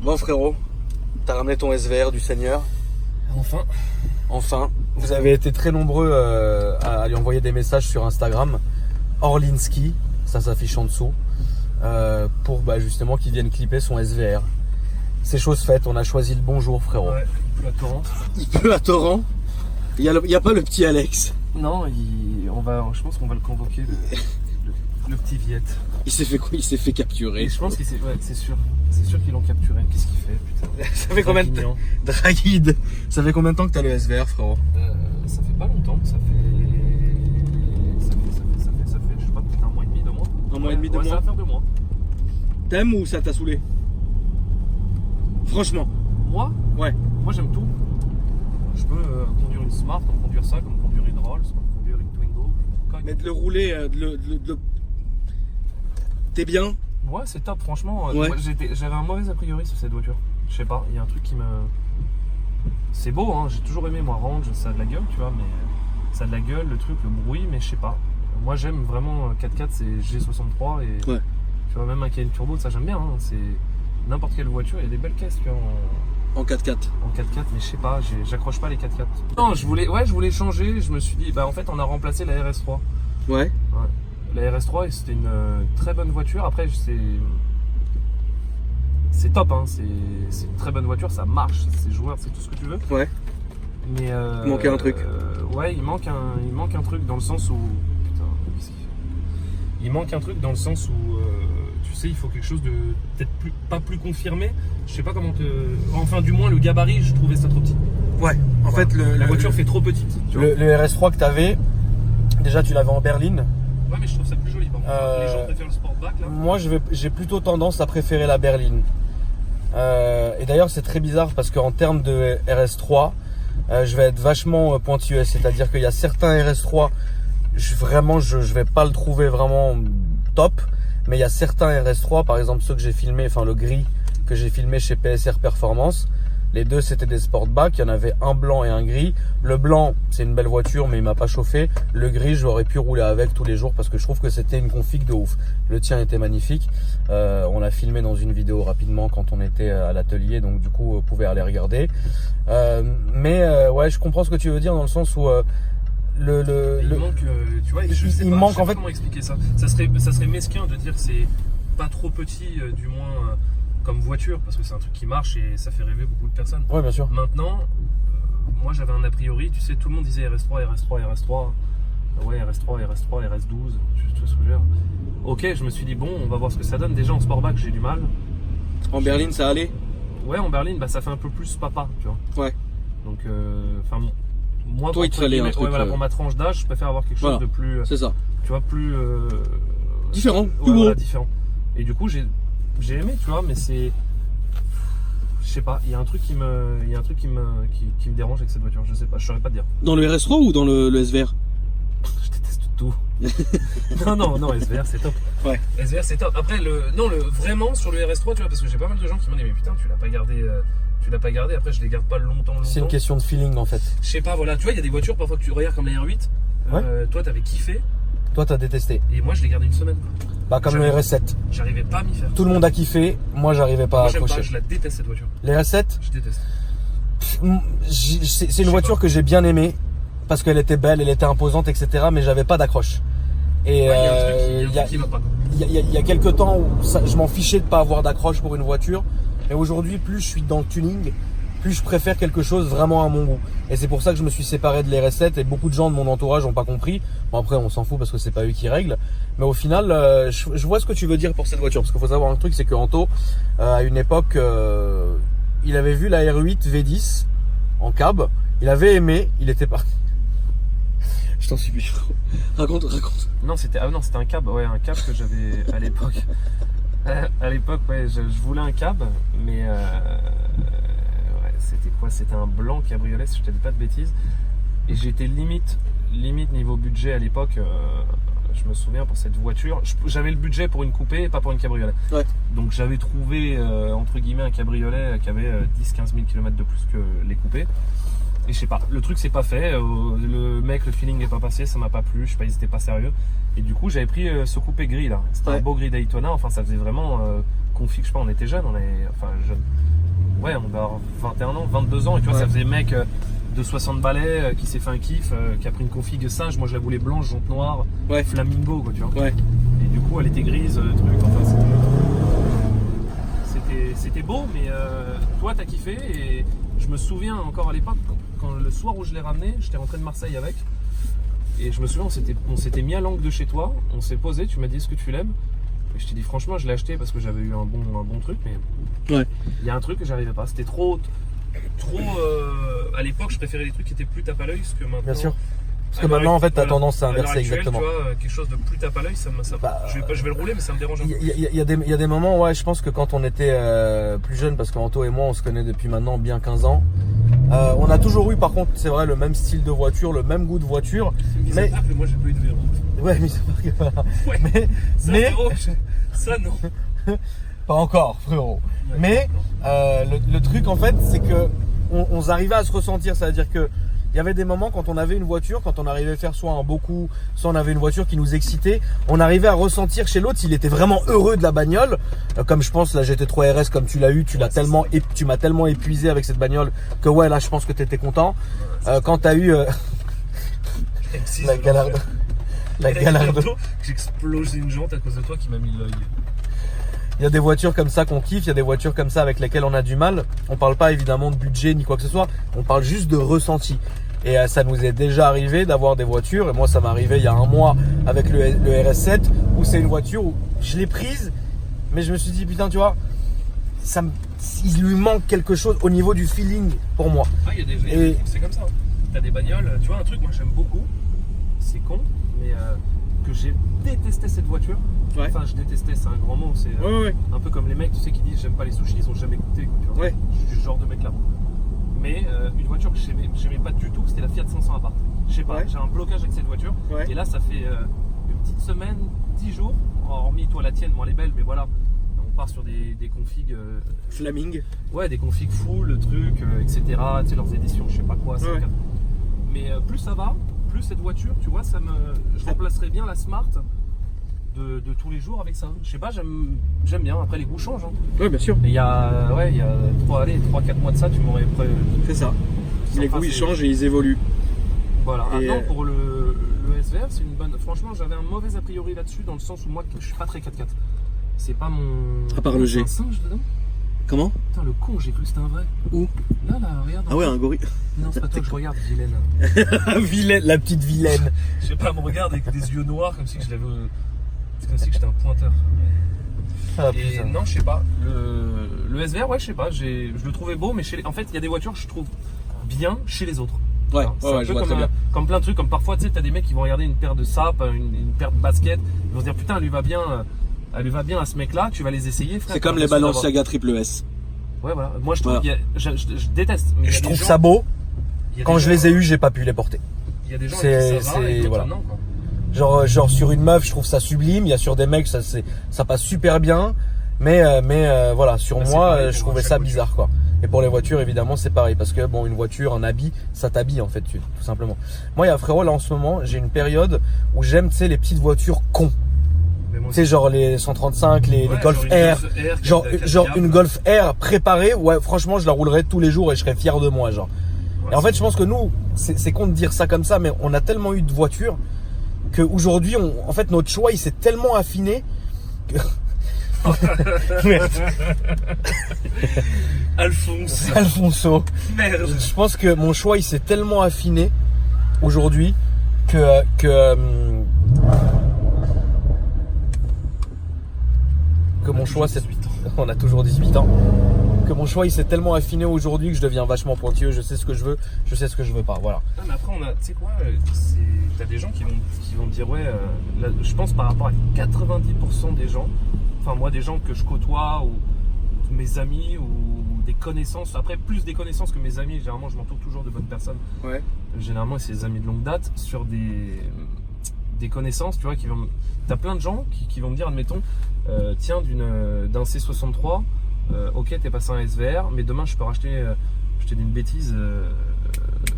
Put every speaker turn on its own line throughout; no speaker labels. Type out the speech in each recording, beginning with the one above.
Bon frérot, t'as ramené ton SVR du Seigneur. Enfin. Vous avez été très nombreux à lui envoyer des messages sur Instagram. Orlinski, ça s'affiche en dessous, pour justement qu'il vienne clipper son SVR. C'est chose faite, on a choisi le bon jour frérot.
Ouais, il pleut à torrent.
Il pleut à torrent. Il y a pas le petit Alex.
Non, je pense qu'on va le convoquer, le petit Viette.
Il s'est fait quoi? Il s'est fait capturer.
Et je pense que c'est sûr. C'est sûr qu'ils l'ont capturé. Qu'est-ce qu'il fait, putain?
Ça fait combien de temps? Draguide. Ça fait combien de temps que t'as le SVR frérot?
Ça fait pas longtemps, ça fait, je sais pas, peut-être 1 mois et demi, 2 mois.
1 mois et demi, 2 mois.
Ça va faire 2 mois.
T'aimes ou ça t'a saoulé? Franchement.
Moi?
Ouais.
Moi j'aime tout. Je peux conduire une Smart, comme conduire ça, comme conduire une Rolls, comme conduire une Twingo.
Mais de le rouler, t'es bien?
Ouais, c'est top, franchement.
Ouais.
Moi, j'avais un mauvais a priori sur cette voiture. Je sais pas, il y a un truc qui me... C'est beau, hein, j'ai toujours aimé moi Range, ça a de la gueule, tu vois, mais ça a de la gueule, le truc, le bruit, mais je sais pas. Moi j'aime vraiment 4x4, c'est G63 et
Ouais.
tu vois, même un Cayenne Turbo, ça j'aime bien, hein, c'est n'importe quelle voiture, il y a des belles caisses, tu vois,
En 4x4.
en 4x4, mais je sais pas, j'accroche pas les 4x4. Non, je voulais changer, je me suis dit, en fait on a remplacé la RS3.
Ouais.
La RS3 et c'était une très bonne voiture, après c'est top, hein. C'est une très bonne voiture, ça marche, c'est joueur, c'est tout ce que tu veux.
Ouais.
Mais
Il manquait un truc.
Ouais, il manque un truc dans le sens où... Putain, qu'est-ce qu'il fait? Il manque un truc dans le sens où, tu sais, il faut quelque chose de peut-être pas plus confirmé. Je sais pas comment te... Enfin, du moins, le gabarit, je trouvais ça trop petit.
Ouais. En fait,
la voiture fait trop petite. Tu vois.
Le RS3 que t'avais, déjà tu l'avais en berline.
Ouais, mais je trouve ça plus joli. Par contre. Les gens préfèrent le Sportback, là.
Moi, j'ai plutôt tendance à préférer la berline. Et d'ailleurs, c'est très bizarre parce qu'en termes de RS3, je vais être vachement pointilleux. C'est-à-dire qu'il y a certains RS3, je vais pas le trouver vraiment top. Mais il y a certains RS3, par exemple ceux que j'ai filmés, enfin le gris que j'ai filmé chez PSR Performance. Les deux c'était des Sportback, il y en avait un blanc et un gris. Le blanc c'est une belle voiture mais il m'a pas chauffé. Le gris j'aurais pu rouler avec tous les jours parce que je trouve que c'était une config de ouf. Le tien était magnifique, on l'a filmé dans une vidéo rapidement quand on était à l'atelier, donc du coup vous pouvez aller regarder. Ouais, je comprends ce que tu veux dire dans le sens où
il manque, tu vois, je sais
manque
pas
en fait
comment expliquer ça. Ça serait mesquin de dire que c'est pas trop petit, du moins comme voiture, parce que c'est un truc qui marche et ça fait rêver beaucoup de personnes.
Ouais, bien sûr.
Maintenant, moi j'avais un a priori, tu sais, tout le monde disait RS3. Ouais, RS3, RS12, tu vois ce que je veux dire. Ok, je me suis dit, bon, on va voir ce que ça donne. Déjà en Sportback, j'ai du mal.
En berline, ça allait?
Ouais, en berline, ça fait un peu plus papa, tu vois.
Ouais.
Donc, moi,
toi, il te fallait un truc.
Voilà, pour ma tranche d'âge, je préfère avoir quelque chose de plus.
C'est ça.
Tu vois, plus.
Différent.
Ouais, voilà, différent. Et du coup, j'ai aimé, tu vois, mais c'est. Je sais pas, il y a un truc qui me dérange avec cette voiture, je sais pas, je saurais pas te dire.
Dans le RS3 ou dans le SVR?
Je déteste tout. non, SVR c'est top.
Ouais.
SVR c'est top. Après, vraiment sur le RS3, tu vois, parce que j'ai pas mal de gens qui m'ont dit, mais putain, tu l'as pas gardé, après je les garde pas longtemps.
C'est une question de feeling en fait.
Je sais pas, voilà, tu vois, il y a des voitures parfois que tu regardes comme la R8, toi t'avais kiffé.
Toi t'as détesté.
Et moi je l'ai gardé une semaine.
Bah comme le RS7.
J'arrivais pas à m'y faire.
Tout le monde a kiffé, moi j'arrivais pas à accrocher.
Je la déteste cette voiture.
Les RS7?
Je déteste.
C'est une voiture que j'ai bien aimée parce qu'elle était belle, elle était imposante, etc. Mais j'avais pas d'accroche. Et il y a quelques temps où je m'en fichais de pas avoir d'accroche pour une voiture. Et aujourd'hui, plus je suis dans le tuning, plus je préfère quelque chose vraiment à mon goût. Et c'est pour ça que je me suis séparé de l'RS7 et beaucoup de gens de mon entourage n'ont pas compris. Bon après on s'en fout parce que c'est pas eux qui règlent. Mais au final, je vois ce que tu veux dire pour cette voiture. Parce qu'il faut savoir un truc, c'est que Anto, à une époque, il avait vu la R8 V10 en cab. Il avait aimé, il était parti. Je t'en supplie. Raconte.
Non, c'était un cab, ouais, un cab que j'avais à l'époque. À l'époque, ouais, je voulais un cab, mais c'était quoi? C'était un blanc cabriolet, si je te dis pas de bêtises. Et j'étais limite niveau budget à l'époque. Je me souviens pour cette voiture, j'avais le budget pour une coupé et pas pour une cabriolet. Ouais. Donc j'avais trouvé entre guillemets un cabriolet qui avait 10-15 000 km de plus que les coupés. Et je sais pas, le truc s'est pas fait, le feeling n'est pas passé, ça m'a pas plu, je sais pas, ils étaient pas sérieux. Et du coup j'avais pris ce coupé gris là, c'était un beau gris Daytona, enfin ça faisait vraiment config, je sais pas, on était jeunes, Ouais, on va avoir 21 ans, 22 ans, et tu vois, ça faisait mec de 60 balais qui s'est fait un kiff, qui a pris une config singe, moi je la voulais blanche, jante noire, flamingo, quoi, tu vois.
Ouais.
Et du coup, elle était grise, truc, enfin, c'était beau, mais toi, t'as kiffé, et je me souviens encore à l'époque, quand le soir où je l'ai ramené, j'étais rentré de Marseille avec, et je me souviens, on s'était mis à l'angle de chez toi, on s'est posé, tu m'as dit, est-ce que tu l'aimes? Et je t'ai dit, franchement, je l'ai acheté parce que j'avais eu un bon truc, mais il y a un truc que j'arrivais pas, c'était trop à l'époque, je préférais les trucs qui étaient plus tape à l'œil, parce que maintenant...
Bien sûr. Parce que maintenant, en fait, t'as tendance à inverser, exactement.
Tu vois, quelque chose de plus tape à l'œil, je vais le rouler, mais ça me dérange un peu.
Il y a des moments, ouais, je pense que quand on était plus jeune, parce qu'Anto et moi, on se connaît depuis maintenant bien 15 ans, on a toujours eu, par contre, c'est vrai, le même style de voiture, le même goût de voiture.
Mais que moi, j'ai pas eu de verrou.
Ouais, mais c'est pas que voilà.
Ouais, mais ça, non.
Pas encore, frérot. Ouais, mais le truc, en fait, c'est que on arrivait à se ressentir, c'est-à-dire que il y avait des moments quand on avait une voiture, quand on arrivait à faire soit un beau coup, soit on avait une voiture qui nous excitait, on arrivait à ressentir chez l'autre s'il était vraiment heureux de la bagnole. Comme je pense la GT3 RS, comme tu l'as eu, tu m'as tellement épuisé avec cette bagnole que ouais, là je pense que tu étais content. Quand tu as eu la Gallardo.
J'explose une jante à cause de toi qui m'a mis l'œil.
Il y a des voitures comme ça qu'on kiffe, il y a des voitures comme ça avec lesquelles on a du mal. On parle pas évidemment de budget ni quoi que ce soit, on parle juste de ressenti. Et ça nous est déjà arrivé d'avoir des voitures, et moi ça m'est arrivé il y a un mois avec le RS7, où c'est une voiture où je l'ai prise, mais je me suis dit putain tu vois, il lui manque quelque chose au niveau du feeling pour moi.
Ah, c'est comme ça, hein. T'as des bagnoles, tu vois un truc moi j'aime beaucoup, c'est con, mais que j'ai détesté cette voiture. Ouais. Enfin, je détestais, c'est un grand mot. C'est un peu comme les mecs, tu sais, qui disent j'aime pas les sushis, ils ont jamais goûté. Quoi, tu vois. Ouais. Je suis ce genre de mec là. Mais une voiture que j'aimais pas du tout, c'était la Fiat 500 Abarth. Je sais pas, j'ai un blocage avec cette voiture. Ouais. Et là, ça fait une petite semaine, 10 jours. Hormis toi, la tienne, moi, elle est belle, mais voilà. On part sur des configs.
Flaming.
Ouais, des configs full, le truc, etc. Tu sais, leurs éditions, je sais pas quoi. Mais plus ça va, plus cette voiture, tu vois, je remplacerais bien la Smart. De tous les jours avec ça. Je sais pas, j'aime bien. Après les goûts changent. Hein.
Oui, bien sûr.
Et il y a 3-4 mois de ça, tu m'aurais prêt.
C'est ça. Les goûts ils changent et ils évoluent.
Voilà. Maintenant pour le SVR, c'est une bonne. Franchement, j'avais un mauvais a priori là-dessus dans le sens où moi je suis pas très 4x4. C'est pas mon.
À part le G.
Un singe dedans.
Comment?
Putain, le con, j'ai cru que c'était un vrai.
Où?
Là, regarde.
Ah ouais, un gorille.
Non, c'est pas toi que je regarde, vilaine.
Vilaine, la petite vilaine.
Je sais pas, elle me regarde avec des yeux noirs comme si je l'avais. C'est comme si j'étais un pointeur. Ah, et non, je sais pas. Le SVR, ouais, je sais pas. Je le trouvais beau, mais en fait, il y a des voitures que je trouve bien chez les autres.
Ouais, je vois très bien.
Comme plein de trucs, comme parfois, tu sais, t'as des mecs qui vont regarder une paire de sapes, une paire de baskets, ils vont se dire putain, elle lui va bien à ce mec-là, tu vas les essayer, frère.
C'est comme les Balenciaga Triple S.
Ouais, voilà. Moi, je trouve, je déteste. Mais
je trouve ça beau. Quand je les ai eus, j'ai pas pu les porter.
Il y a des gens qui ça va et voilà. Non, quoi.
Genre sur une meuf, je trouve ça sublime. Il y a sur des mecs, ça passe super bien. Mais voilà, sur moi, je trouvais ça bizarre, quoi. Et pour les voitures, évidemment, c'est pareil. Parce que bon, une voiture, un habit, ça t'habille, en fait, tout simplement. Moi, il y a frérot, là, en ce moment, j'ai une période où j'aime, tu sais, les petites voitures cons. Tu sais, genre les 135, les Golf R. Genre une Golf R préparée. Ouais, franchement, je la roulerais tous les jours et je serais fier de moi, genre. Et en fait, je pense que nous, c'est con de dire ça comme ça, mais on a tellement eu de voitures qu'aujourd'hui, en fait, notre choix, il s'est tellement affiné que... Merde. Alfonso.
Merde.
Je pense que mon choix, il s'est tellement affiné aujourd'hui que mon choix, c'est... On a toujours 18 ans. Que mon choix, il s'est tellement affiné aujourd'hui que je deviens vachement pointilleux. Je sais ce que je veux, je sais ce que je veux pas. Voilà.
Non, mais après, tu sais quoi, t'as des gens qui vont te dire, ouais, là, je pense par rapport à 90% des gens, enfin moi, des gens que je côtoie ou mes amis ou des connaissances. Après, plus des connaissances que mes amis. Généralement, je m'entoure toujours de bonnes personnes. Ouais. Généralement, c'est des amis de longue date sur des connaissances, tu vois, t'as plein de gens qui vont me dire, admettons, tiens, d'un C63, ok, t'es passé un SVR, mais demain je peux racheter, je te dis une bêtise,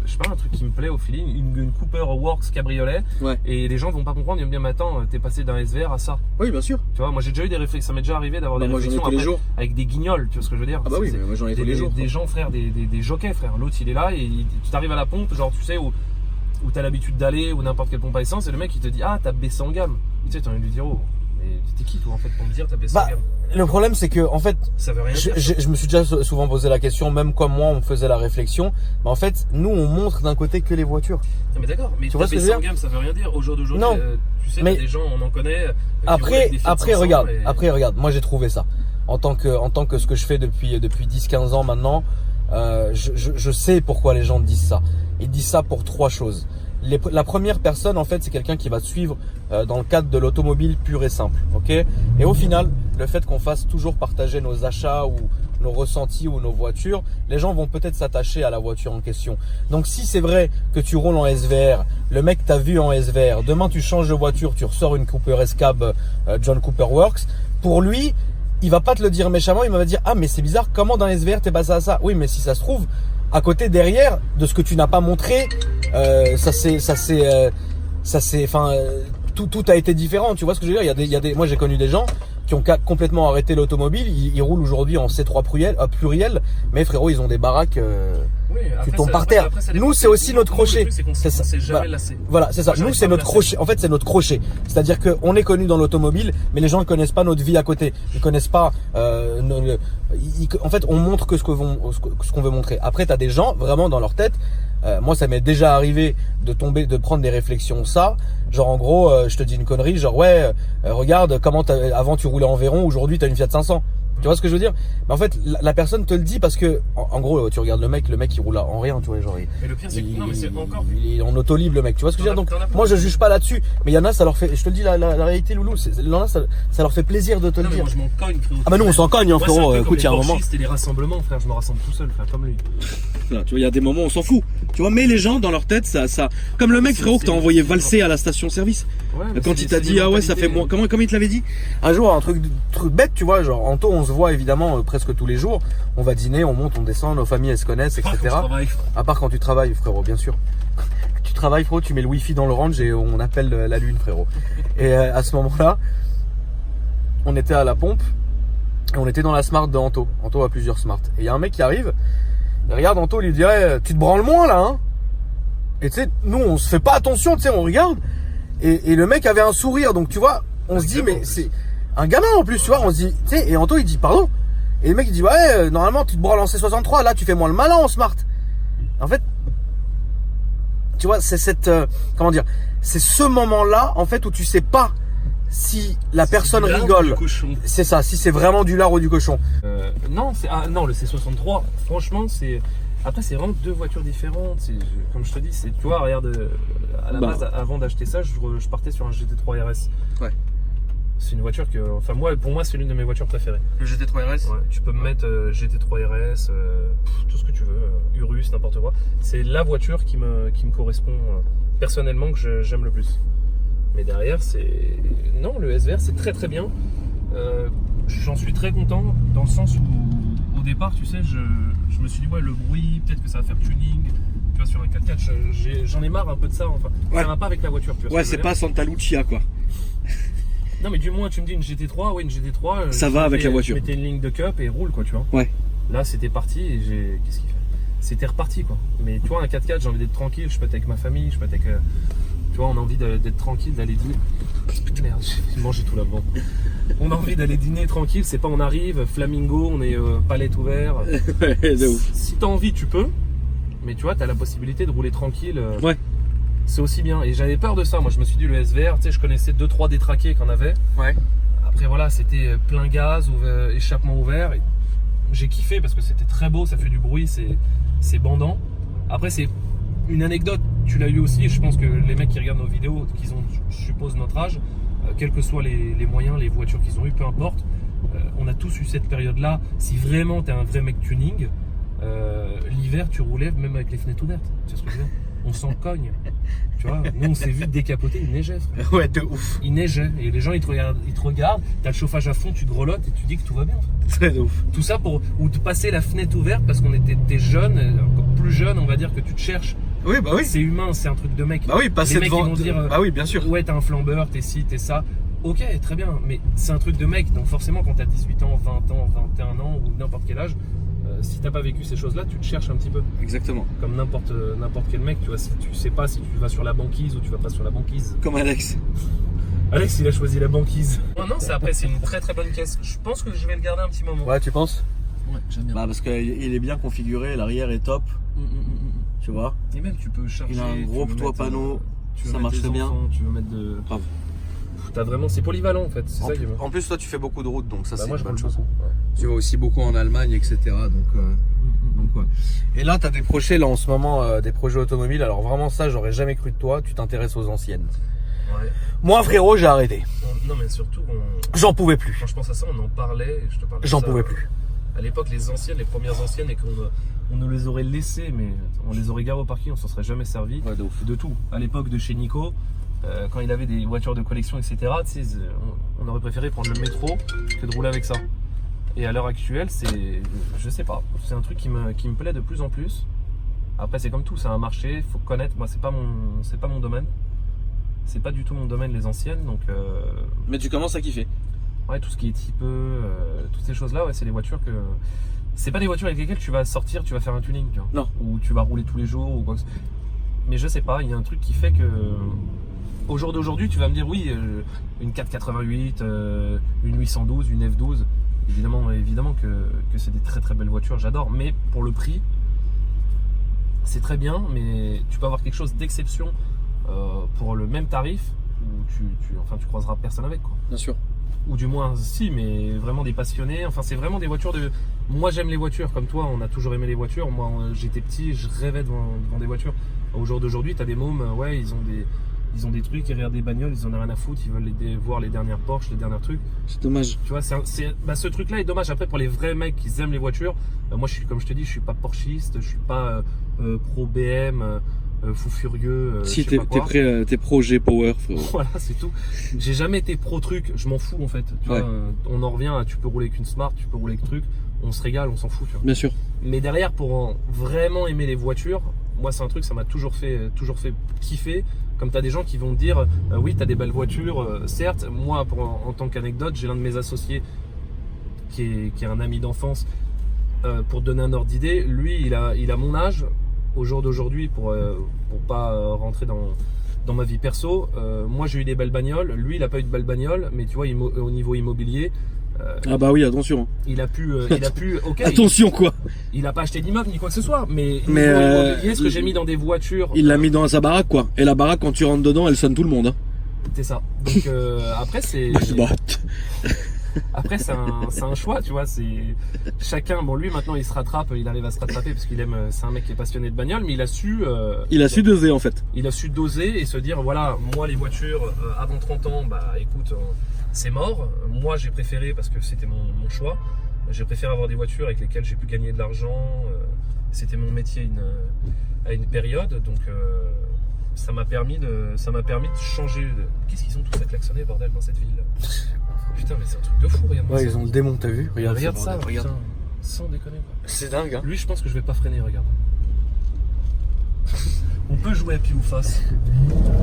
je sais pas, un truc qui me plaît au feeling, une Cooper Works cabriolet, et les gens vont pas comprendre, ils vont me dire, mais attends, t'es passé d'un SVR à ça.
Oui, bien sûr.
Tu vois, moi j'ai déjà eu des réflexions, ça m'est déjà arrivé d'avoir des réflexions
après,
avec des guignols, tu vois ce que je veux dire.
Ah bah oui, mais moi j'en ai tous les jours.
Des gens, frère, des jockeys, frère. L'autre il est là et tu t'arrives à la pompe, genre tu sais, où t'as l'habitude d'aller, ou n'importe quelle pompe à essence, et le mec il te dit, ah t'as baissé en gamme. Tu sais, t'as envie de lui dire, oh, mais t'es qui toi en fait pour me dire t'as baissé en gamme?
Le problème c'est que en fait,
ça veut rien dire.
Je me suis déjà souvent posé la question, même comme moi on faisait la réflexion, mais en fait nous on montre d'un côté que les voitures.
Non mais d'accord, mais tu vois baissé en gamme ça veut rien dire. Au jour d'aujourd'hui, tu sais, mais des gens on en connaît.
Après regarde, moi j'ai trouvé ça. En tant que ce que je fais depuis 10-15 ans maintenant, je sais pourquoi les gens disent ça. Ils disent ça pour 3 choses. La première personne, en fait, c'est quelqu'un qui va te suivre dans le cadre de l'automobile pur et simple, ok? Et au final, le fait qu'on fasse toujours partager nos achats ou nos ressentis ou nos voitures, les gens vont peut-être s'attacher à la voiture en question. Donc, si c'est vrai que tu roules en SVR, le mec t'a vu en SVR, demain tu changes de voiture, tu ressors une Cooper S-Cab John Cooper Works, pour lui, il va pas te le dire méchamment, il va dire, ah mais c'est bizarre, comment dans SVR t'es passé à ça? Oui, mais si ça se trouve, à côté, derrière, de ce que tu n'as pas montré, tout a été différent. Tu vois ce que je veux dire? Moi j'ai connu des gens qui ont complètement arrêté l'automobile. Ils roulent aujourd'hui en C3 pluriel, mais frérot, ils ont des baraques. Tu tombes par terre. Nous, c'est aussi notre crochet.
C'est ça.
Voilà, c'est ça. Nous, c'est notre crochet. En fait, c'est notre crochet. C'est-à-dire qu'on est connu dans l'automobile, mais les gens ne connaissent pas notre vie à côté. Ils connaissent pas. En fait, on montre que ce qu'on veut montrer. Après, t'as des gens vraiment dans leur tête. Moi, ça m'est déjà arrivé de prendre des réflexions genre en gros, je te dis une connerie, genre regarde comment avant tu roulais en Véron, aujourd'hui t'as une Fiat 500. Tu vois ce que je veux dire? Mais en fait, la personne te le dit parce que, en gros, tu regardes le mec il roule en rien, tu vois, genre.
Mais le pire, c'est que, non, mais c'est encore.
Il est en auto libre, le mec, tu vois ce que je veux dire? Donc, moi, je juge pas là-dessus. Mais il y en a, ça leur fait, je te le dis, la réalité, Loulou, il y en a, ça leur fait plaisir de te le dire.
Moi, je m'en cogne, frérot.
Ah, bah, nous, on s'en cogne, hein, frérot. Écoute, il y a un moment.
C'était les rassemblements, frère, je me rassemble tout seul, frère, comme lui.
Là, tu vois, il y a des moments où on s'en fout. Tu vois, mais les gens, dans leur tête, ça, comme le mec, frérot, que t'as envoyé valser à la station-service. Quand il t'a dit, ah ouais, ça fait moins, comment il te l'avait dit? Un jour, un truc bête, tu vois, genre, Anto, on se voit évidemment, presque tous les jours. On va dîner, on monte, on descend, nos familles elles se connaissent, etc. À part quand tu travailles, frérot, bien sûr. Tu travailles, frérot, tu mets le wifi dans le range et on appelle la lune, frérot. Et à ce moment-là, on était à la pompe et on était dans la Smart de Anto. Anto a plusieurs Smart. Et il y a un mec qui arrive, il regarde Anto, il lui dirait, tu te branles moins là, hein? Et tu sais, nous on se fait pas attention, tu sais, on regarde. Et le mec avait un sourire, donc tu vois, on se dit, mais c'est un gamin en plus, tu vois, on se dit, tu sais, et Anto il dit, pardon. Et le mec il dit, ouais, normalement tu te branles en C63, là tu fais moins le malin en Smart. En fait, tu vois, c'est c'est ce moment-là, en fait, où tu sais pas si la personne rigole. C'est ça, si c'est vraiment du lard ou du cochon.
Non, le C63, franchement, c'est. Après, c'est vraiment 2 voitures différentes. Comme je te dis, tu vois, regarde, à la base, avant d'acheter ça, je partais sur un GT3 RS. Ouais. C'est une voiture pour moi, c'est l'une de mes voitures préférées.
Le GT3 RS?
Ouais, tu peux me mettre GT3 RS, tout ce que tu veux, Urus, n'importe quoi. C'est la voiture qui me correspond personnellement, que j'aime le plus. Mais derrière, non, le SVR, c'est très très bien. J'en suis très content dans le sens où, au départ, tu sais, je me suis dit, ouais, le bruit, peut-être que ça va faire tuning. Tu vois, sur un 4x4, j'en ai marre un peu de ça. Enfin, ça va pas avec la voiture. Tu vois,
ouais, c'est pas Santa Lucia, quoi.
Non, mais du moins, tu me dis une GT3, ouais, une GT3.
Ça va avec la voiture.
Je mettais une ligne de cup et roule, quoi, tu vois.
Ouais.
Là, c'était parti et qu'est-ce qu'il fait? C'était reparti, quoi. Mais tu vois, un 4x4, j'ai envie d'être tranquille, je peux être avec ma famille, je peux être avec. Tu vois, on a envie d'être tranquille, d'aller dîner. Putain, merde, j'ai mangé tout là-dedans. On a envie d'aller dîner tranquille, c'est pas on arrive, flamingo, on est palette ouvert.
Ouais, de ouf.
Si t'as envie, tu peux. Mais tu vois, t'as la possibilité de rouler tranquille.
Ouais.
C'est aussi bien. Et j'avais peur de ça. Moi, je me suis dit, le SVR, tu sais, je connaissais 2-3 détraqués qu'on avait.
Ouais.
Après, voilà, c'était plein gaz, échappement ouvert. Et j'ai kiffé parce que c'était très beau, ça fait du bruit, c'est bandant. Après, c'est une anecdote, tu l'as eu aussi. Je pense que les mecs qui regardent nos vidéos, qu'ils ont, je suppose, notre âge, quels que soient les moyens, les voitures qu'ils ont eu, peu importe, on a tous eu cette période-là. Si vraiment tu es un vrai mec tuning, l'hiver, tu roulais même avec les fenêtres ouvertes. Tu sais ce que je veux dire? On s'en cogne. Tu vois, nous on s'est vu décapoter, il neigeait, frère.
Ouais, de ouf.
Il neigeait et les gens ils te regardent, t'as le chauffage à fond, tu grelottes et tu dis que tout va bien.
Très de ouf.
Tout ça ou de passer la fenêtre ouverte parce qu'on était des jeunes, encore plus jeunes, on va dire, que tu te cherches
Oui, bah oui.
C'est humain, c'est un truc de mec.
Bah oui, passer
les mecs
devant.
ils vont dire,
Bah oui, bien sûr.
ouais, t'es un flambeur, t'es ci, t'es ça. Ok, très bien, mais c'est un truc de mec. Donc forcément, quand t'as 18 ans, 20 ans, 21 ans ou n'importe quel âge, si t'as pas vécu ces choses-là, tu te cherches un petit peu.
Exactement.
Comme n'importe quel mec, tu vois, si tu sais pas si tu vas sur la banquise ou tu vas pas sur la banquise.
Comme Alex.
Alex, il a choisi la banquise. Non, c'est une très très bonne caisse. Je pense que je vais le garder un petit moment.
Ouais, tu penses?
Ouais, j'aime bien.
Bah parce qu'il est bien configuré, l'arrière est top. Tu vois.
Et même tu peux charger.
Il a un gros toit panneau, ça marche très bien.
Tu veux mettre de.
Grave.
T'as vraiment, c'est polyvalent en fait, c'est ça qui est bien.
En plus, toi, tu fais beaucoup de routes, donc ça,
Bah,
c'est
moi,
une
je
bonne
roule
chose.
beaucoup. Ouais.
Tu vas aussi beaucoup en Allemagne, etc. Donc ouais. Et là, tu as des projets là en ce moment, des projets automobiles. Alors vraiment, ça, j'aurais jamais cru de toi. Tu t'intéresses aux anciennes.
Ouais.
Moi, frérot, j'ai arrêté.
Non, mais surtout,
J'en pouvais plus.
quand je pense à ça, on en parlait. Et je te parlais de
J'en
ça,
pouvais plus.
À l'époque, les premières anciennes, et qu'on nous les aurait laissées, mais on les aurait garées au parking, on s'en serait jamais servi.
Ouais, de ouf.
De tout. À l'époque de chez Nico, quand il avait des voitures de collection, etc., tu sais, on aurait préféré prendre le métro que de rouler avec ça. Et à l'heure actuelle, je sais pas, c'est un truc qui me plaît de plus en plus. Après, c'est comme tout, c'est un marché, il faut connaître. Moi, c'est pas mon domaine. C'est pas du tout mon domaine, les anciennes, donc.
Mais tu commences à kiffer.
Ouais, tout ce qui est typeux, toutes ces choses-là, ouais, c'est des voitures que. C'est pas des voitures avec lesquelles tu vas sortir, tu vas faire un tuning, tu vois.
Non.
Ou tu vas rouler tous les jours, ou quoi que ce soit. Mais je sais pas, il y a un truc qui fait que. Au jour d'aujourd'hui, tu vas me dire, oui, une 488, une 812, une F12. Évidemment que c'est des très très belles voitures, j'adore. Mais pour le prix, c'est très bien, mais tu peux avoir quelque chose d'exception pour le même tarif où tu croiseras personne avec, quoi.
Bien sûr.
Ou du moins si, mais vraiment des passionnés. Enfin, c'est vraiment des voitures de. Moi, j'aime les voitures, comme toi, on a toujours aimé les voitures. Moi, j'étais petit, je rêvais devant des voitures. Au jour d'aujourd'hui, t'as des mômes, ouais, ils ont des trucs, ils regardent des bagnoles, ils en ont rien à foutre, ils veulent voir les dernières Porsche, les derniers trucs.
C'est dommage.
Tu vois, ce truc-là est dommage. Après, pour les vrais mecs qui aiment les voitures, moi, comme je te dis, je suis pas porschiste, je suis pas pro BM. Fou furieux.
Si t'es pro G-Power, frérot.
Voilà, c'est tout. J'ai jamais été pro truc, je m'en fous en fait. Tu vois, on en revient à tu peux rouler qu'une Smart, tu peux rouler que truc, on se régale, on s'en fout. Tu vois.
Bien sûr.
Mais derrière, pour vraiment aimer les voitures, moi c'est un truc, ça m'a toujours fait kiffer. Comme tu as des gens qui vont te dire, oui, tu as des belles voitures, certes. Moi, en tant qu'anecdote, j'ai l'un de mes associés qui est un ami d'enfance. Pour te donner un ordre d'idée, lui, il a mon âge. Au jour d'aujourd'hui, pour pas rentrer dans ma vie perso, moi j'ai eu des belles bagnoles, lui il a pas eu de belles bagnoles, mais tu vois, au niveau immobilier,
ah bah oui, attention.
il a pu ok,
attention quoi.
Il a pas acheté d'immeuble ni quoi que ce soit, mais immobilier, ce que j'ai mis dans des voitures,
il l'a mis dans sa baraque quoi. Et la baraque, quand tu rentres dedans, elle sonne tout le monde, hein.
C'est ça. Donc après c'est Après, c'est un choix, tu vois. C'est chacun. Bon, lui maintenant, il arrive à se rattraper parce qu'il aime. C'est un mec qui est passionné de bagnole, mais il a su
doser en fait.
Il a su doser et se dire voilà, moi les voitures avant 30 ans, bah écoute, c'est mort. Moi, j'ai préféré parce que c'était mon choix. J'ai préféré avoir des voitures avec lesquelles j'ai pu gagner de l'argent. C'était mon métier à une période, donc. Ça m'a permis de changer. Qu'est-ce qu'ils ont tous à klaxonner, bordel, dans cette ville? Putain, mais c'est un truc de fou, regarde.
Ouais, ils ont le démon, t'as vu?
Regarde ça,
regarde.
Putain, sans déconner, quoi.
C'est dingue, hein.
Lui, je pense que je vais pas freiner, regarde. On peut jouer à pile ou face.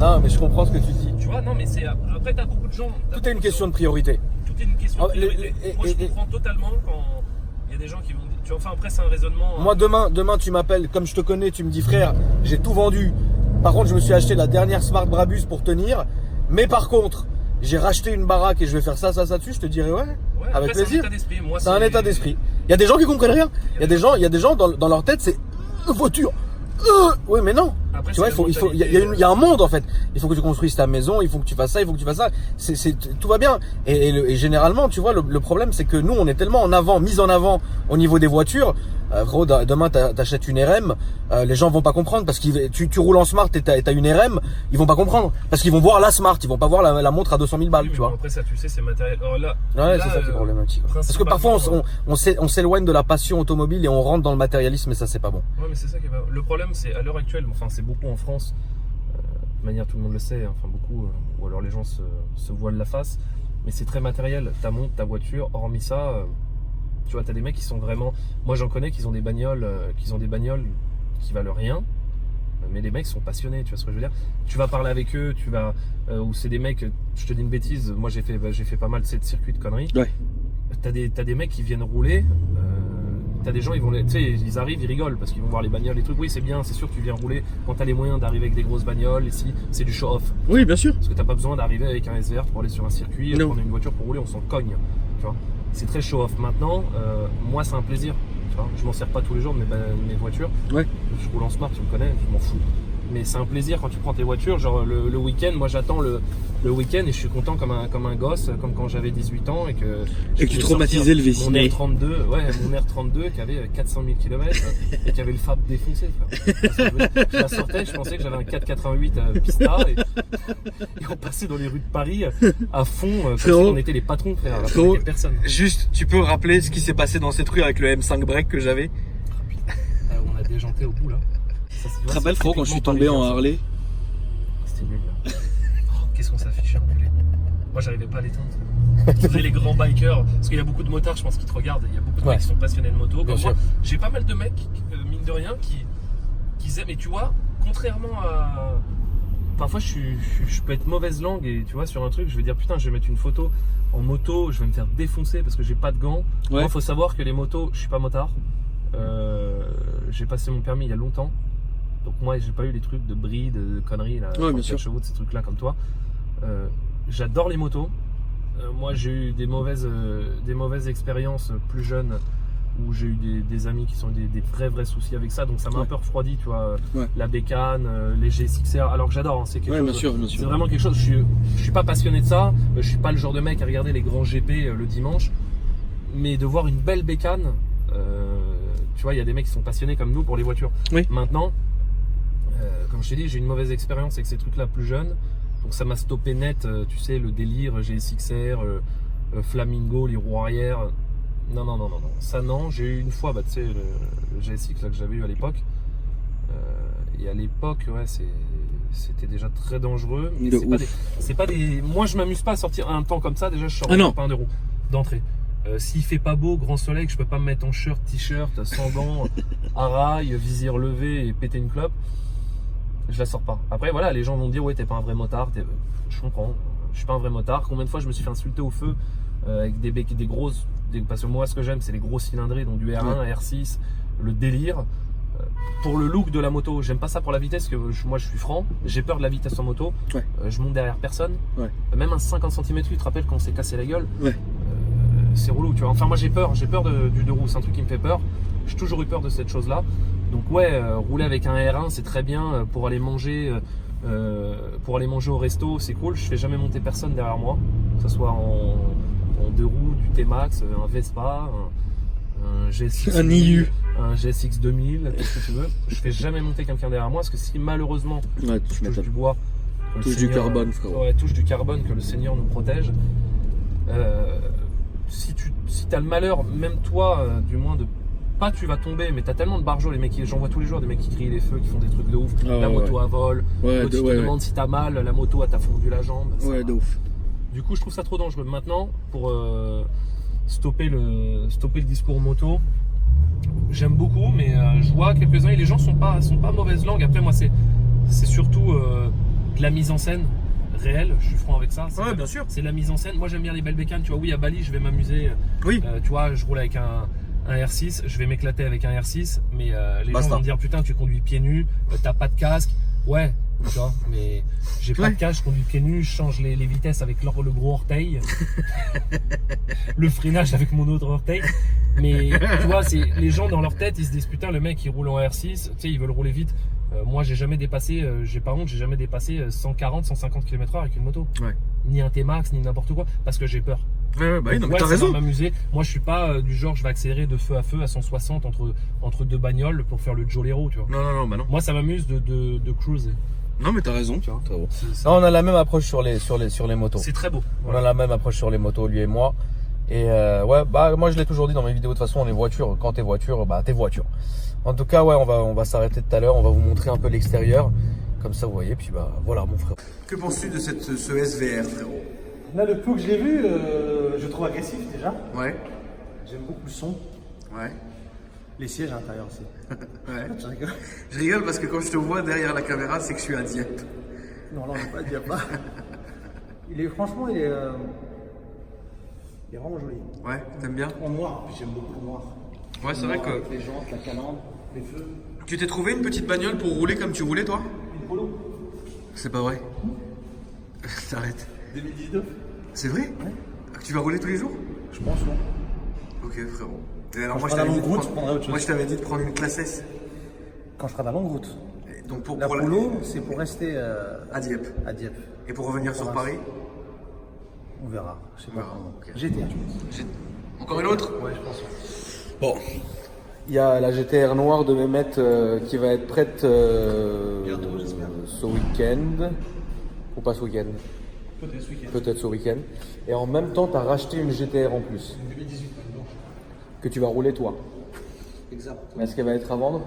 Non, mais je comprends ce que tu dis.
Tu vois, non, mais c'est. Après, t'as beaucoup de gens.
Tout est une question de priorité.
Tout est une question de priorité. Moi, je comprends totalement quand il y a des gens qui vont. Tu vois, enfin, après, c'est un raisonnement.
Moi, demain, tu m'appelles, comme je te connais, tu me dis, frère, j'ai tout vendu. Par contre, je me suis acheté la dernière Smart Brabus pour tenir. Mais par contre, j'ai racheté une baraque et je vais faire ça dessus. Je te dirais ouais, avec plaisir. C'est un état d'esprit. Il y a des gens qui comprennent rien. Il y a des gens dans leur tête, c'est voiture. Oui, mais non.
Après,
tu vois, il y a un monde en fait. Il faut que tu construises ta maison, il faut que tu fasses ça, il faut que tu fasses ça. Tout va bien. Et généralement, tu vois, le problème, c'est que nous, on est tellement mis en avant au niveau des voitures. Gros, demain t'achètes une RM, les gens vont pas comprendre parce que tu roules en Smart et t'as une RM, ils vont pas comprendre parce qu'ils vont voir la Smart, ils vont pas voir la montre à 200 000 balles,
oui,
tu vois.
Après ça, tu sais, c'est matériel. Alors là,
c'est ça qui est problématique. Parce que parfois on s'éloigne de la passion automobile et on rentre dans le matérialisme et ça c'est pas bon.
Ouais, mais c'est ça qui est pas. Le problème, c'est à l'heure actuelle, enfin c'est beaucoup en France. De manière, tout le monde le sait, enfin beaucoup, ou alors les gens se voilent la face, mais c'est très matériel. Ta montre, ta voiture, hormis ça. Tu vois, t'as des mecs qui sont vraiment. Moi, j'en connais qui ont des bagnoles qui valent rien. Mais les mecs sont passionnés, tu vois ce que je veux dire. Tu vas parler avec eux, ou c'est des mecs, je te dis une bêtise, moi j'ai fait pas mal de circuits de conneries.
Ouais.
T'as des mecs qui viennent rouler, t'as des gens, ils arrivent, ils rigolent parce qu'ils vont voir les bagnoles, les trucs. Oui, c'est bien, c'est sûr que tu viens rouler quand t'as les moyens d'arriver avec des grosses bagnoles. Ici, c'est du show-off.
Oui, bien sûr.
Parce que t'as pas besoin d'arriver avec un SVR pour aller sur un circuit, prendre une voiture pour rouler, on s'en cogne. Tu vois. C'est très show-off. Maintenant, moi, c'est un plaisir. Tu vois. Je m'en sers pas tous les jours de mes voitures.
Ouais.
Je roule en smart, tu me connais, je m'en fous. Mais c'est un plaisir quand tu prends tes voitures, genre le week-end, moi j'attends le week-end et je suis content comme un gosse, comme quand j'avais 18 ans et que
tu traumatisais le V6.
Mon R32 qui avait 400 000 km et qui avait le fab défoncé. Je la sortais, je pensais que j'avais un 488 Pista et on passait dans les rues de Paris à fond, comme si on était les patrons, frère.
Frérot,
personne.
Juste, tu peux rappeler ce qui s'est passé dans cette rue avec le M5 break que j'avais?
On a déjanté au bout là.
Tu te rappelles, frérot, quand je suis tombé en Harley?
C'était nul là. Qu'est-ce qu'on s'affichait, enculé. Moi j'arrivais pas à l'éteindre. Tu faisais les grands bikers, parce qu'il y a beaucoup de motards, je pense, qui te regardent. Il y a beaucoup de mecs qui sont passionnés de moto. Comme moi, j'ai pas mal de mecs, mine de rien, qui aiment. Et tu vois, contrairement à. Parfois je peux être mauvaise langue et tu vois, sur un truc, je vais dire putain, je vais mettre une photo en moto, je vais me faire défoncer parce que j'ai pas de gants. Moi, faut savoir que les motos, je suis pas motard. J'ai passé mon permis il y a longtemps. Donc moi j'ai pas eu les trucs de bris, de conneries là,
bien sûr.
chevaux, de ces trucs là comme toi. J'adore les motos. Moi j'ai eu des mauvaises expériences plus jeunes où j'ai eu des amis qui sont des vrais soucis avec ça, donc ça m'a un peu refroidi, tu vois. La bécane, les GSX-R, alors que j'adore, hein, c'est quelque chose.
Bien sûr.
C'est vraiment quelque chose. Je suis pas passionné de ça. Je suis pas le genre de mec à regarder les grands GP le dimanche, mais de voir une belle bécane. Tu vois, il y a des mecs qui sont passionnés comme nous pour les voitures.
Oui.
Maintenant, comme je t'ai dit, j'ai une mauvaise expérience avec ces trucs-là plus jeunes. Donc ça m'a stoppé net, tu sais, le délire GSX-R, Flamingo, les roues arrière. Non. Ça non, j'ai eu une fois, tu sais, le GSX là, que j'avais eu à l'époque. Et à l'époque, c'était déjà très dangereux. Mais c'est pas des. Moi, je m'amuse pas à sortir un temps comme ça. Déjà, je sors pas un euro d'entrée. S'il fait pas beau, grand soleil, que je peux pas me mettre en shirt, t-shirt, sans gants, à rail, visière levée et péter une clope, je la sors pas. Après voilà, les gens vont me dire ouais, t'es pas un vrai motard. Je comprends, je suis pas un vrai motard. Combien de fois je me suis fait insulter au feu avec des grosses, parce que moi ce que j'aime c'est les gros cylindrés, donc du R1, R6, le délire. Pour le look de la moto, j'aime pas ça pour la vitesse, que moi je suis franc, j'ai peur de la vitesse en moto. Je monte derrière personne. Même un 50 cm, tu te rappelles quand on s'est cassé la gueule. C'est relou, tu vois. Enfin, moi j'ai peur du deux roues, c'est un truc qui me fait peur. J'ai toujours eu peur de cette chose-là. Donc rouler avec un R1, c'est très bien pour aller manger au resto, c'est cool. Je fais jamais monter personne derrière moi, que ce soit en deux roues, du T-Max, un Vespa, un GSX,
un IU,
un GSX 2000, tout ce que tu veux. Je fais jamais monter quelqu'un derrière moi, parce que si malheureusement je touche du bois,
touche du carbone, frérot.
Touche du carbone, que le Seigneur nous protège. Si tu as le malheur, même toi, du moins de pas tu vas tomber, mais t'as tellement de barjots, les mecs, j'en vois tous les jours des mecs qui crient les feux, qui font des trucs de ouf, la moto à vol, l'autre qui te demande si t'as mal, la moto t'a fondu la jambe.
De ouf.
Du coup je trouve ça trop dangereux. Maintenant, pour stopper le discours moto, j'aime beaucoup, mais je vois quelques-uns et les gens sont pas mauvaise langue. Après moi c'est surtout de la mise en scène réelle, je suis franc avec ça.
Bien sûr.
C'est la mise en scène. Moi j'aime bien les belles bécanes, tu vois. Oui, à Bali je vais m'amuser. Tu vois, je roule avec un R6, je vais m'éclater avec un R6, mais les gens vont me dire putain, tu conduis pieds nus, t'as pas de casque. Ouais, tu vois, mais j'ai pas de casque, je conduis pieds nus, je change les vitesses avec le gros orteil, le freinage avec mon autre orteil. Mais tu vois, les gens dans leur tête, ils se disent putain, le mec il roule en R6, tu sais, ils veulent rouler vite. Moi j'ai jamais dépassé, j'ai pas honte, j'ai jamais dépassé 140, 150 km/h avec une moto. Ni un T-Max, ni n'importe quoi, parce que j'ai peur.
Non, mais t'as raison.
M'amuser. Moi je suis pas du genre je vais accélérer de feu à feu à 160 entre deux bagnoles pour faire le Jolero, tu vois.
Non.
Moi ça m'amuse de cruiser.
Non mais t'as raison, tu vois.
On a la même approche sur les motos.
C'est très beau.
On a la même approche sur les motos, lui et moi. Et moi je l'ai toujours dit dans mes vidéos, de toute façon les voitures, quand t'es voiture, t'es voiture. En tout cas on va s'arrêter tout à l'heure, on va vous montrer un peu l'extérieur. Comme ça vous voyez, puis voilà mon frère.
Que penses-tu de ce SVR, frérot?
Là, le peu que j'ai vu, je trouve agressif déjà.
Ouais.
J'aime beaucoup le son.
Ouais.
Les sièges à l'intérieur aussi.
Ouais.
Je rigole.
Je rigole parce que quand je te vois derrière la caméra, c'est que je suis à Dieppe.
Non, là, on n'est pas à Dieppe. Franchement, il est vraiment joli.
Ouais, t'aimes bien?
En noir, puis j'aime beaucoup le noir.
Ouais, c'est vrai que.
Avec les jantes, la calandre, les feux.
Tu t'es trouvé une petite bagnole pour rouler comme tu voulais, toi?
Une polo.
C'est pas vrai. T'arrêtes.
2019.
C'est vrai?
Ouais.
Tu vas rouler tous les jours?
Je pense, non.
Ok, frérot. Et alors,
Quand
moi,
je
je
serai à
t'avais
la
dit,
longue route, je prendrai autre chose.
moi, je t'avais dit de prendre une classe S.
Quand je serai dans la longue route.
Et donc, pour
La
la-
polo, c'est pour rester
à Dieppe.
à Dieppe.
Et pour revenir sur
Voilà.
Paris?
On verra. Je sais pas
verra,
comment.
ok.
GT, je pense.
Encore une autre?
Ouais, je pense.
Bon.
Il y a la GTR noire de Mehmet qui va être prête
Bientôt, j'espère.
ce week-end. Ou pas ce week-end?
Peut-être ce week-end.
Peut-être ce week-end. Et en même temps, tu as racheté une GTR en plus.
2018, blanche.
Que tu vas rouler toi.
Exact.
Est-ce qu'elle va être à vendre?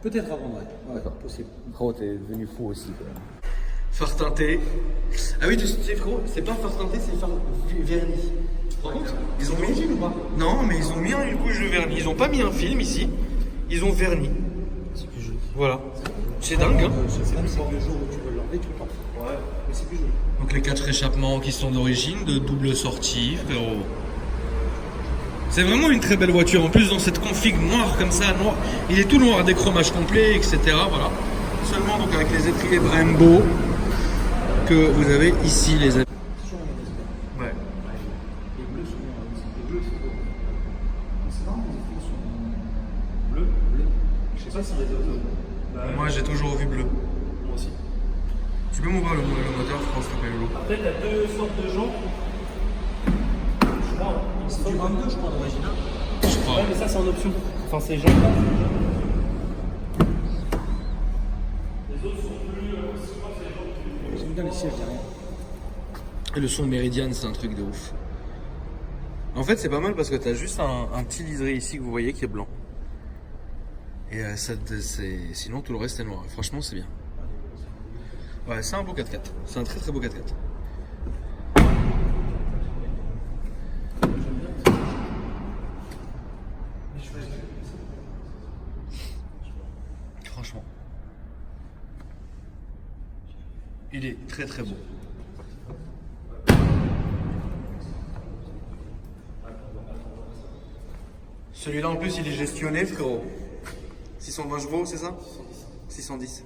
Peut-être avant, ouais.
D'accord.
Possible.
Frérot, t'es devenu fou aussi. Quoi.
Phare teinté. Ah oui, tu sais, frérot, c'est pas phare teinté, c'est phare verni. Tu te rends compte? Ils ont mis
ou pas?
Non, mais ils ont mis une couche de vernis. Ils ont pas mis un film ici. Ils ont verni.
C'est plus joli.
Voilà. C'est dingue, hein?
C'est même le jour où tu veux l'enlever, tu le temps. Ouais. Mais c'est plus joli.
Donc les 4 échappements qui sont d'origine, de double sortie, frérot. C'est vraiment une très belle voiture. En plus, dans cette config noire comme ça, noir, il est tout noir, déchromage complet, etc. Voilà. Seulement donc avec les étriers Brembo que vous avez ici, les amis. Ouais.
Les bleus sont les bleus, c'est beau. C'est marrant, les écrits sont bleus. Je sais pas s'il y a d'autres.
Moi, j'ai toujours vu bleu.
Moi aussi.
Tu peux m'ouvrir le moteur, je pense que c'est Lolo.
Après, tu as deux sortes de gens. Je crois.
C'est du 22, je crois, d'origine.
Je crois.
Ouais, mais ça, c'est en option. Enfin, c'est gens.
J'aime bien les sièges derrière.
Et le son Meridian, c'est un truc de ouf. En fait, c'est pas mal parce que t'as juste un petit liseré ici que vous voyez qui est blanc. Et sinon, tout le reste est noir. Et franchement, c'est bien. Ouais, c'est un beau 4x4. C'est un très très beau 4x4. Franchement. Il est très très beau. Celui-là en plus il est gestionné, frérot. 620 chevaux, c'est ça? 610.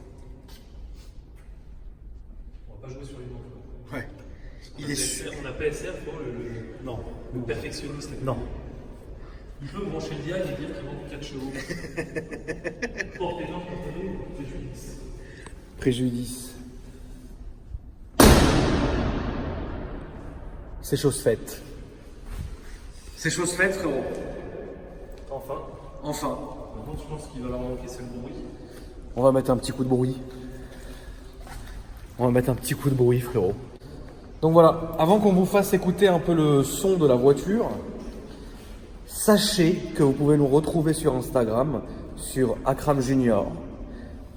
On va pas jouer sur les noms.
Ouais. Il est
On a PSR pour
Non.
le perfectionniste.
Non.
Il peut brancher le diag et dire qu'il manque 4 chevaux. Portez-en, préjudice.
Préjudice. C'est chose faite.
C'est chose faite, frérot.
Enfin.
Enfin.
Maintenant, je pense qu'il va leur manquer, c'est le bruit.
On va mettre un petit coup de bruit. On va mettre un petit coup de bruit, frérot. Donc voilà, avant qu'on vous fasse écouter un peu le son de la voiture, sachez que vous pouvez nous retrouver sur Instagram, sur Akram Junior,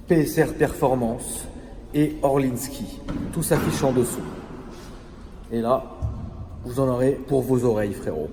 PSR Performance et Orlinski. Tout s'affiche en dessous. Et là, vous en aurez pour vos oreilles, frérot.